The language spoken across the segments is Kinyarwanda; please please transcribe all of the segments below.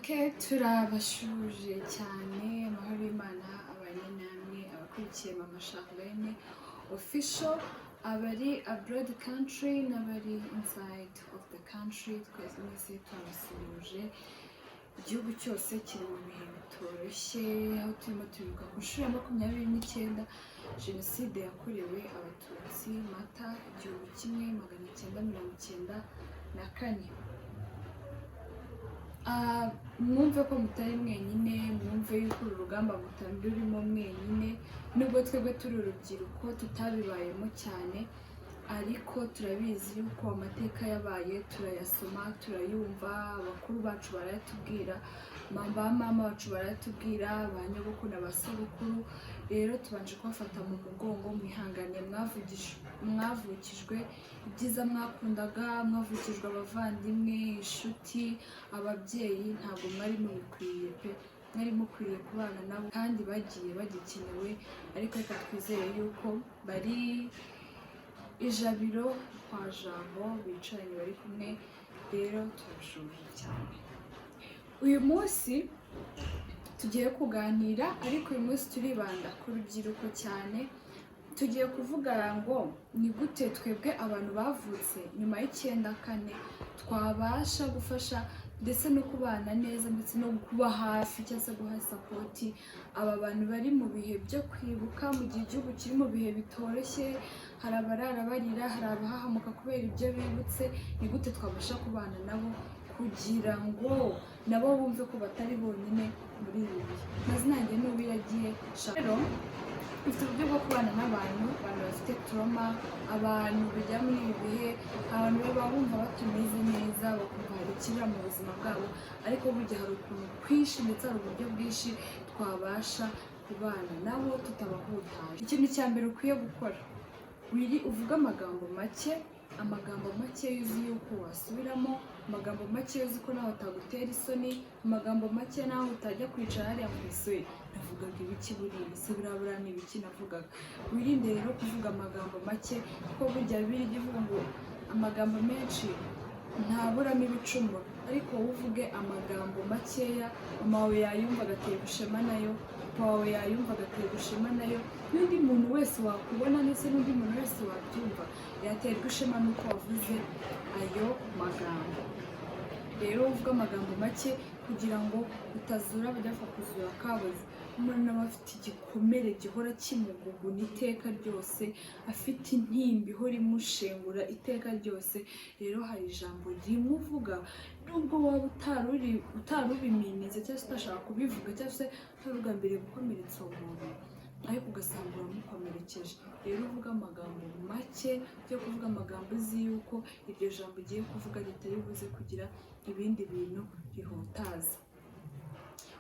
Okay, turabashuje cyane amahoro y'Imana abanye namwe abakurikiye Mama Charlene official, abari abroad country n'abari inside of the country, twese mwese turabasuhuje. Igihugu cyose kiri mu bihe bitoroshye, aho turimo turibuka ku nshuro ya 29 Jenoside yakorewe Abatutsi Mata 1994. Mwumve ko mutari mwenyine, mwumve yuko uru rugamba mutari rurimo mwenyine, nubwo twebwe turi urubyiruko tutabibayemo cyane, ariko turabizi yuko amateka yabaye, turayasoma, turayumva, abakuru bacu barayatubwira, mama bacu barayatubwira, ba nyogokuru na ba sogokuru. Rero tubanje kubafata mu mugongo, mwihangane, mwavukijwe ibyiza mwakundaga, mwavukijwe abavandimwe, inshuti, ababyeyi, ntabwo mwari mubikwiye pe, mwari mukwiriye kubana nabo kandi bagiye bagikenewe, ariko reka twizere yuko bari ijabiro kwa Jambo bicaranye bari kumwe. Rero turabashuje cyane. Uyu munsi tugiye kuganira, ariko uyu munsi turibanda ku rubyiruko cyane. Tugiye kuvuga ngo ni gute twebwe abantu bavutse nyuma y'94 twabasha gufasha ndetse no kubana neza ndetse no kuba hafi cyangwa se guha sapoti aba bantu bari mu bihe byo kwibuka, mu gihe igihugu kiri mu bihe bitoroshye, hari abarara barira, hari abahahamuka kubera ibyo bibutse. Ni gute twabasha kubana nabo kugira ngo nabo bumve ko batari bonyine muri ibi bihe. Amazina yanjye ni Uwiragiye Charlene. Ifite uburyo bwo kubana n'abantu bafite trauma, abantu bijya muri ibi bihe, abantu baba bumva batameze neza, bakumva hari ikibura mu buzima bwabo, ariko burya hari ukuntu kwinshi ndetse hari uburyo bwinshi twabasha kubana nabo tutabahutaje. Ikintu cya mbere ukwiye gukora, uvuga amagambo make yuzi yuko wasubiramo, amagambo make yuzi ko nawe utagutera isoni, amagambo make nawe utajya kwicara hariya ku isuri navugaga ibiki buriya se birabura n'ibiki navugaga. Wirinde rero kuvuga amagambo make, kuko burya Bibiliya ivuga ngo amagambo menshi ntaburamo ibicumuro, ariko wowe uvuge amagambo makeya, mama wawe yayumva agaterwa ishema nayo, papa wawe yayumva agaterwa ishema nayo, n'undi muntu wese wakubona ndetse n'undi muntu wese wabyumva yaterwa ishema nuko wavuze ayo magambo. Rero uvuga amagambo make kugira ngo utazura abajya kuzura kabuze. Umuntu aba afite igikomere gihora kimuguguna iteka ryose, afite intimba ihora imushengura iteka ryose. Rero hari ijambo rimuvuga nubwo waba utarubiminize cyangwa se utashaka kubivuga cyangwa se utarugambiriye gukomeretsa umuntu, ariko ugasanga uramukomerekeje. Rero uvuga amagambo make byo kuvuga amagambo uzi yuko iryo jambo ugiye kuvuga ritari buze kugira ibindi bintu rihutaza.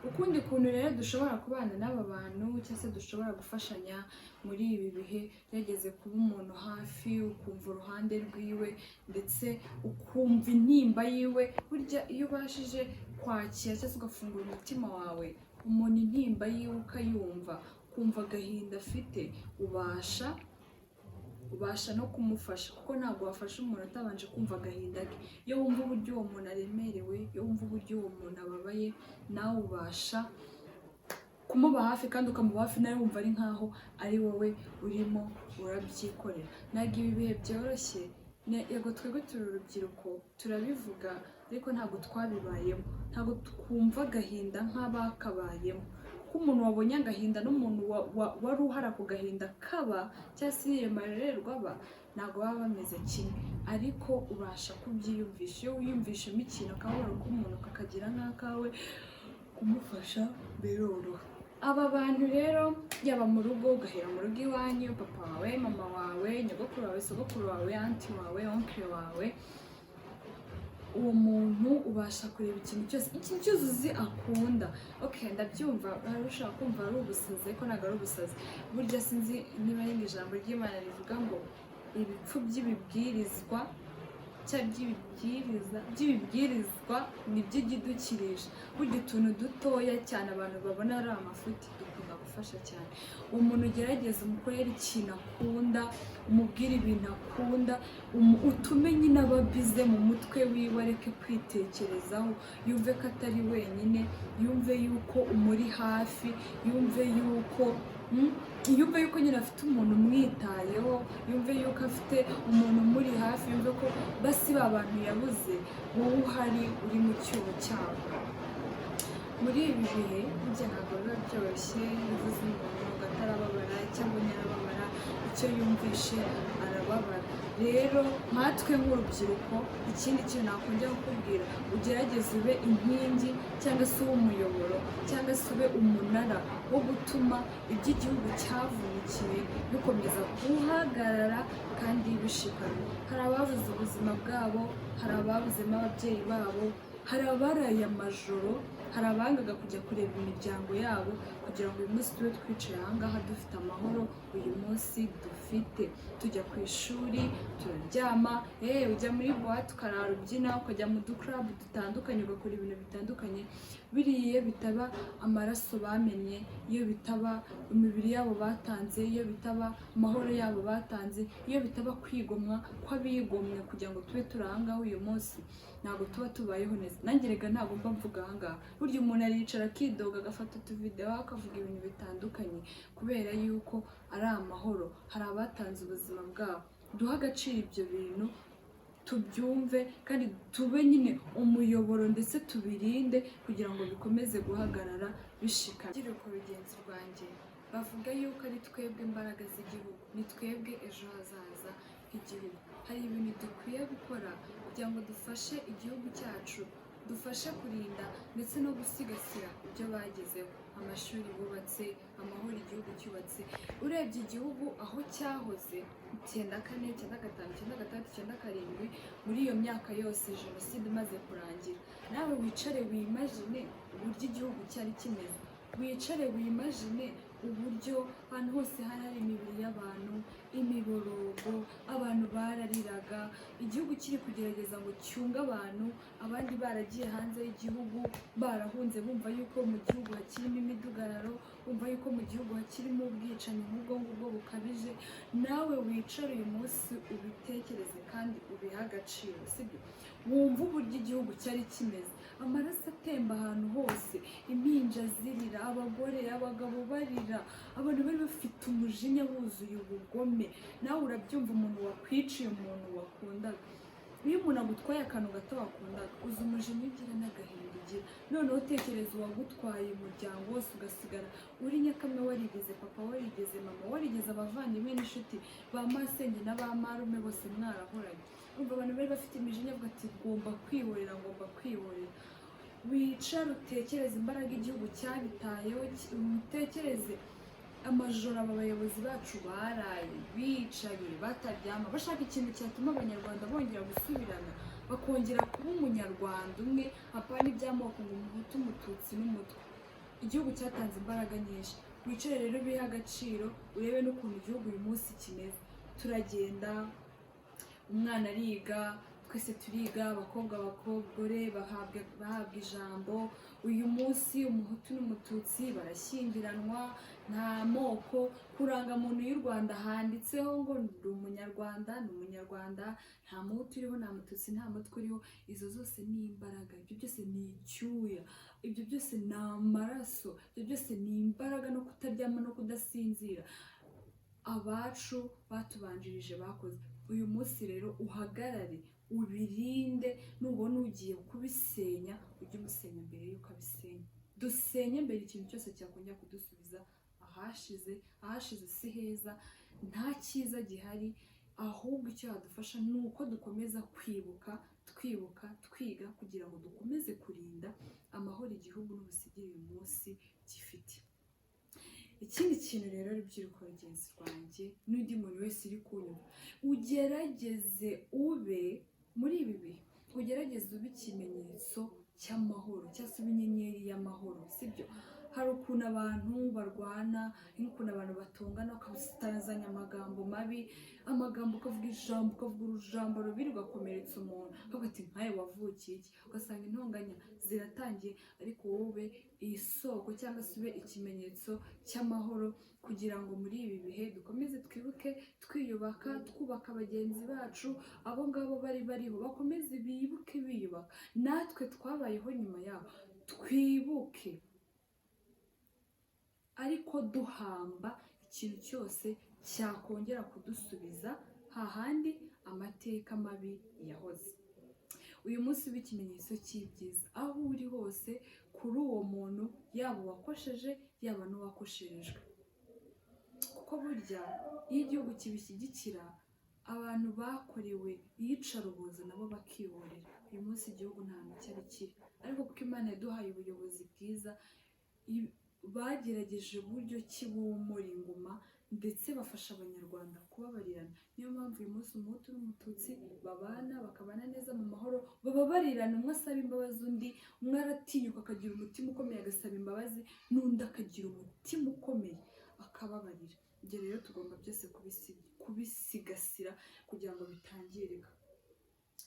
Ukundi kuntu rero dushobora kubana n'aba bantu cyangwa se dushobora gufashanya muri ibi bihe, yageze kuba umuntu hafi, ukumva uruhande rwiwe ndetse ukumva intimba yiwe. Burya iyo ubashije kwakira cyangwa se ugafungura umutima wawe umuntu intimba yiwe ukayumva, kumva agahinda afite, ubasha no kumufasha, kuko ntabwo wafasha umuntu atabanje kumva agahinda ke. Iyo wumva uburyo uwo muntu aremerewe, iyo wumva uburyo uwo muntu ababaye, nawe ubasha kumuba hafi kandi ukamuba hafi nawe wumva ari nkaho ari wowe urimo urabyikorera. Ntabwo ibi bihe byoroshye, yego twebwe turi urubyiruko turabivuga, ariko ntabwo twabibayemo, ntabwo twumva agahinda nk'abakabayemo. Umuntu wabonye agahinda n'umuntu wari uhara ku gahinda kaba cyangwa se iyo marererwa aba, ntabwo baba bameze kimwe, ariko ubasha kubyiyumvisha. Iyo wiyumvishemo ikintu akababaro k'umuntu kakagira nk'akawe, kumufasha biroroha. Aba bantu rero yaba mu rugo, ugahera mu rugo iwanyu, papa wawe, mama wawe, nyogokuru wawe, sogokuru wawe, anti wawe, onkle wawe, uwo muntu ubasha kureba ikintu cyose uzi akunda. Okay, ndabyumva ushaka kumva ari ubusazi, ariko ntabwo ari ubusazi. Burya sinzi niba ari ijambo ry'Imana rivuga ngo ibipfu by'ibibwirizwa by'ibibwirizwa nibyo gidukirisha. Burya utuntu dutoya cyane abantu babona ari amafuti dukunda gufasha cyane. Umuntu ugerageza umukorera ikintu akunda, umubwira ibintu akunda, utume nyine aba bize mu mutwe wiwe, areke kwitekerezaho, yumve ko atari wenyine, yumve yuko umuri hafi, yumve yuko nyine afite umuntu umwitayeho, yumve yuko afite umuntu umuri hafi, yumve ko basi ba bantu yabuze wowe uhari uri mu cyuho cyabo. Muri ibi bihe burya ntabwo biba byoroshye, bivuze umuntu atarababara cyangwa nyarababara, icyo yumvishe arababara. Rero nkatwe nk'urubyiruko, ikindi kintu nakongera kukubwira, ugerageze ube inkingi cyangwa se ube umuyoboro cyangwa se ube umunara wo gutuma iby'igihugu cyavunikiye bikomeza guhagarara kandi bishikamye. Hari ababuze ubuzima bwabo, hari ababuzemo ababyeyi babo, hari abaraye amajoro, hari abangaga kujya kureba imiryango yabo kugira ngo uyu munsi tube twicaye ahangaha dufite amahoro. Uyu munsi dufite tujya ku ishuri, turaryama, ujya muri buwate ukarara ubyina, ukajya mu dukarabu dutandukanye ugakora ibintu bitandukanye. Biriya bitaba amaraso bamennye, iyo bitaba imibiri yabo batanze, iyo bitaba amahoro yabo batanze, iyo bitaba kwigomwa kw'abigomwe kugira ngo tube turi ahangaha uyu munsi, ntabwo tuba tubayeho neza. Nanjye rega ntabwo mba mvuga ahangaha, burya umuntu aricara akidoga agafata utuvidewo akavuga ibintu bitandukanye kubera yuko ari amahoro. Hari abatanze ubuzima bwabo, duha agaciro ibyo bintu, tubyumve kandi tube nyine umuyoboro ndetse tubirinde kugira ngo bikomeze guhagarara bishikamye. Urubyiruko rugenzi rwanjye bavuga yuko ari twebwe imbaraga z'igihugu, ni twebwe ejo hazaza h'igihugu. Hari ibintu dukwiye gukora kugira ngo dufashe igihugu cyacu, dufashe kurinda ndetse no gusigasira ibyo bagezeho, amashuri bubatse, amahoro igihugu cyubatse. Urebye igihugu aho cyahoze 94, 95, 96, 97, muri iyo myaka yose jenoside imaze kurangira, nawe wicare wimagine uburyo igihugu cyari kimeze, wicare wimagine uburyo ahantu hose hari imibiri y'abantu, imiborogo, abantu barariraga, igihugu kiri kugerageza ngo cyunge abantu, abandi baragiye hanze y'igihugu barahunze bumva yuko mu gihugu hakirimo imidugararo, bumva yuko mu gihugu hakirimo ubwicanyi nk'ubwo ngubwo bukabije. Nawe wicare uyu munsi ubitekereze kandi ubihe agaciro, sibyo? Wumva uburyo igihugu cyari kimeze, amaraso atemba ahantu hose, impinja zirira, abagore, abagabo barira, abantu bari bafite umujinya buzuye ubugome. Nawe urabyumva, umuntu wakwiciye umuntu wakundaga. Iyo umuntu agutwaye akantu gato wakundaga, uzi umujinya ugira n'agahinda ugira. Noneho tekereza uwagutwaye umuryango wose ugasigara uri nyakamwe, warigeze papa, warigeze mama, warigeze abavandimwe n'inshuti, ba masenge na ba marume bose mwarahoranye. Umva abantu bari bafite imijinya avuga ati ngomba kwihorera, ngomba kwihorera. Wicare utekereze imbaraga igihugu cyabitayeho, utekereze amajoro aba bayobozi bacu baraye bicaye bataryama bashaka ikintu cyatuma abanyarwanda bongera gusubirana, bakongera kuba umunyarwanda umwe, apana iby'amoko ngo umuhutu, umututsi n'umutwe. Igihugu cyatanze imbaraga nyinshi. Wicare rero bihe agaciro, urebe n'ukuntu igihugu uyu munsi kimeze. Turagenda, umwana ariga, twese turiga, abakobwa abagore bahabwa ijambo. Uyu munsi umuhutu n'umututsi barashyingiranwa, nta moko. Kurangamuntu y'u Rwanda handitseho ngo ndi umunyarwanda, ni umunyarwanda, nta muhutu uriho, nta mututsi, nta mutwe uriho. Izo zose ni imbaraga, ibyo byose ni icyuya, ibyo byose ni amaraso, ibyo byose ni imbaraga no kutaryama no kudasinzira abacu batubanjirije bakoze. Uyu munsi rero uhagarare ubirinde, nubona ugiye kubisenya ujye umusenya mbere yuko abisenya. Dusenye mbere ikintu cyose cyakongera kudusubiza ahashize. Ahashize si heza, nta cyiza gihari, ahubwo icyo yadufasha ni uko dukomeza kwibuka, twiga kugira ngo dukomeze kurinda amahoro igihugu n'ubusigire uyu munsi gifite. Ikindi kintu rero rubyiruko rugenzi rwanjye n'undi muntu wese uri kunyumva, ugerageze ube muri ibi bihe, ugerageze ube ikimenyetso cy'amahoro cyangwa se inyenyeri y'amahoro, sibyo? hari ukuntu abantu barwana, nk'ukuntu abantu batongana bakabusitazanya amagambo mabi, amagambo ukavuga ijambo ukavuga urujambo rubi rugakomeretsa umuntu, ukavuga ati nkawe wavukiye iki, ugasanga intonganya ziratangiye, ariko wowe isoko cyangwa se ube ikimenyetso cy'amahoro, kugira ngo muri ibi bihe dukomeze twibuke twiyubaka, twubaka bagenzi bacu, abo ngabo bari bariho bakomeze bibuke biyubaka, natwe twabayeho nyuma yabo twibuke, ariko duhamba ikintu cyose cyakongera kudusubiza hahandi amateka mabi yahoze. Uyu munsi w'ikimenyetso cy'ibyiza, aho uri hose kuri uwo muntu, yaba uwakosheje yaba n'uwakosherejwe, kuko burya iyo igihugu kibishyigikira, abantu bakorewe iyicarubozo nabo bakihorera. Uyu munsi igihugu nta hantu cyari kiri, ariko kuko Imana yaduhaye ubuyobozi bwiza, bagerageje uburyo ki bumura inguma ndetse bafasha abanyarwanda kubabarirana. Niyo mpamvu uyu munsi umuhutu n'umututsi babana, bakabana neza mu mahoro, bababarirana, umwe asaba imbabazi undi, umwe aratinyuka akagira umutima ukomeye agasaba imbabazi, n'undi akagira umutima ukomeye akababarira. Ibyo rero tugomba byose kubisigasira kugira ngo bitangirika.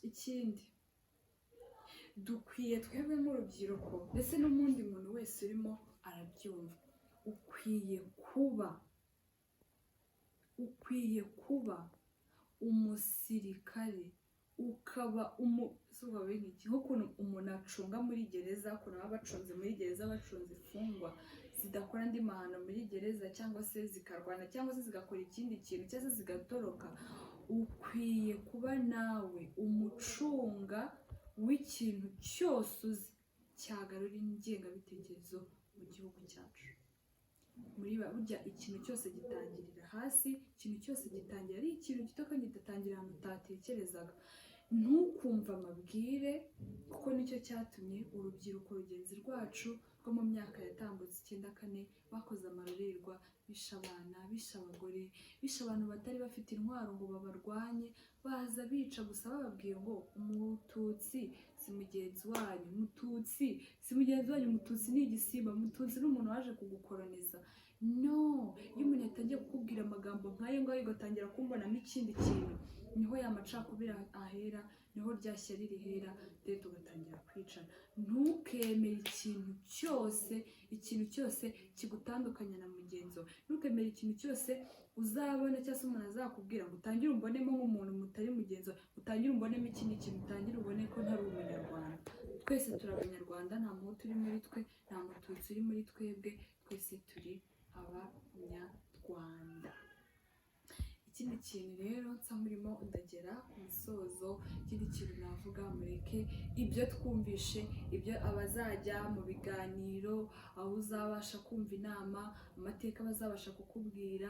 Ikindi dukwiye twebwe nk'urubyiruko, ndetse n'umundi muntu wese urimo arabyumva, ukwiye kuba umusirikare, ukaba nk'ukuntu umuntu acunga muri gereza, ukuntu baba bacunze muri gereza, bacunze imfungwa zidakora andi mahano muri gereza, cyangwa se zikarwana, cyangwa se zigakora ikindi kintu, cyangwa se zigatoroka. Ukwiye kuba nawe umucunga w'ikintu cyose uzi cyagarura ingengabitekerezo mu gihugu cyacu. Burya ikintu cyose gitangirira hasi, ikintu cyose gitangira ari ikintu gito kandi gitangira ahantu utatekerezaga. Ntukumve amabwire, kuko nicyo cyatumye urubyiruko rugenzi rwacu rwo mu myaka yatambutse 94 bakoze amarorerwa, bishe abana, bishe abagore, bishe abantu batari bafite intwaro ngo babarwanye, baza bica gusa bababwiye ngo umututsi si mugenzi wanyu, umututsi si mugenzi wanyu, umututsi ni igisimba, umututsi ni umuntu waje kugukoloniza. No, iyo umuntu yatangiye kukubwira amagambo nk'ayo ngayo ugatangira kumbonamo ikindi kintu, niho y'amacakubiri ahera, niho rya shyari rihera, rero tugatangira kwicana. Ntukemere ikintu cyose kigutandukanya na mugenzi wawe, ntukemere ikintu cyose uzabona cyangwa se umuntu azakubwira ngo utangire umbonemo nk'umuntu mutari mugenzi wawe, utangire umbonemo ikindi kintu, utangire ubone ko ntari umunyarwanda. Twese turi abanyarwanda, nta muhutu uri muri twe, nta mututsi uri muri twebwe, twese turi abanyarwanda. Ikindi kintu rero nsa murimo ndagera ku musozo, ikindi kintu navuga, mureke ibyo twumvishe, ibyo abazajya mu biganiro, aho uzabasha kumva inama, amateka bazabasha kukubwira,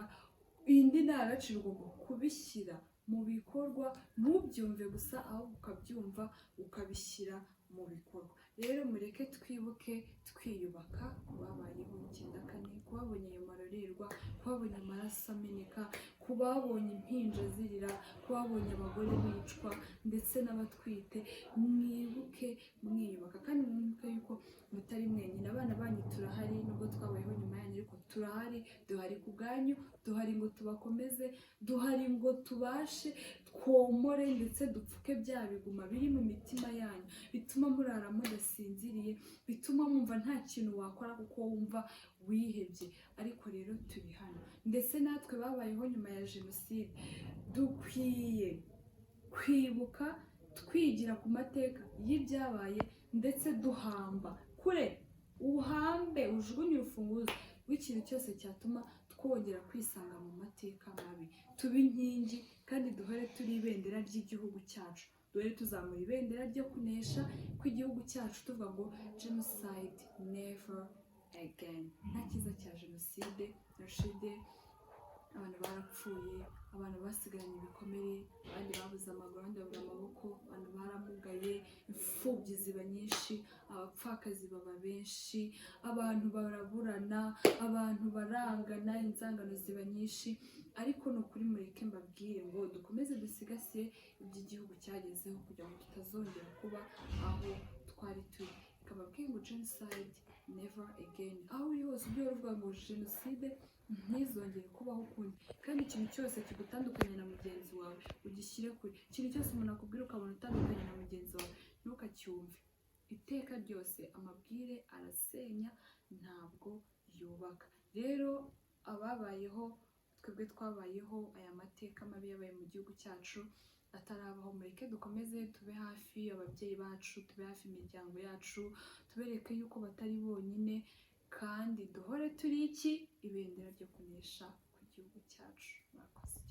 indi ndangagaciro ugomba kubishyira mu bikorwa, ntubyumve gusa ahubwo ukabyumva ukabishyira mu bikorwa. Rero mureke twibuke twiyubaka, kubabayeho 94, kubabonye ayo marorerwa, kubabonye amaraso ameneka, kubabonye impinja zirira, kubabonye abagore bicwa ndetse n'abatwite. Mwibuke mwiyubaka, kandi mwibuke yuko mutari mwenyine, abana banyu turahari, nubwo twabayeho nyuma yanyu ariko turahari, duhari ku bwanyu, duhari ngo tubakomeze, duhari ngo tubashe twomore ndetse dupfuke bya biguma biri mu mitima yanyu, bituma murara mudasinziriye, bituma mwumva nta kintu wakora kuko wumva wihebye. Ariko rero turi hano, ndetse natwe babayeho nyuma ya jenoside, dukwiye kwibuka twigira ku mateka y'ibyabaye, ndetse duhamba kure, uhambe ujugunye urufunguzo rw'ikintu cyose cyatuma twongera kwisanga mu mateka mabi. Tube inkingi kandi duhore turi ibendera ry'igihugu cyacu, duhore tuzamura ibendera ryo kunesha kw'igihugu cyacu, tuvuga ngo genocide never again. Nta cyiza cya jenoside, abantu barapfuye, abantu basigaranye ibikomere, abandi babuze amaguru, abandi babura amaboko, abantu baramugaye, imfubyi ziba nyinshi, abapfakazi baba benshi, abantu baraburana, abantu barangana, inzangano ziba nyinshi. Ariko ni ukuri mureke mbabwire ngo dukomeze dusigasiye iby'igihugu cyagezeho, kugira ngo tutazongera kuba aho twari turi. kababwiye ngo genocide never again. Aho uri hose ujye uvuga ngo jenoside ntizongere kubaho ukundi, kandi ikintu cyose kigutandukanya na mugenzi wawe ugishyire kure. Ikintu cyose umuntu akubwira ukabona utandukanye na mugenzi wawe ntukacyumve. Iteka ryose amabwire arasenya, ntabwo yubaka. Rero ababayeho, twebwe twabayeho aya mateka mabi yabaye mu gihugu cyacu atarabaho, mureke dukomeze tube hafi ababyeyi bacu, tube hafi imiryango yacu, tubereke yuko batari bonyine, kandi duhore turi ibendera ryo kunesha ku gihugu cyacu. Murakoze.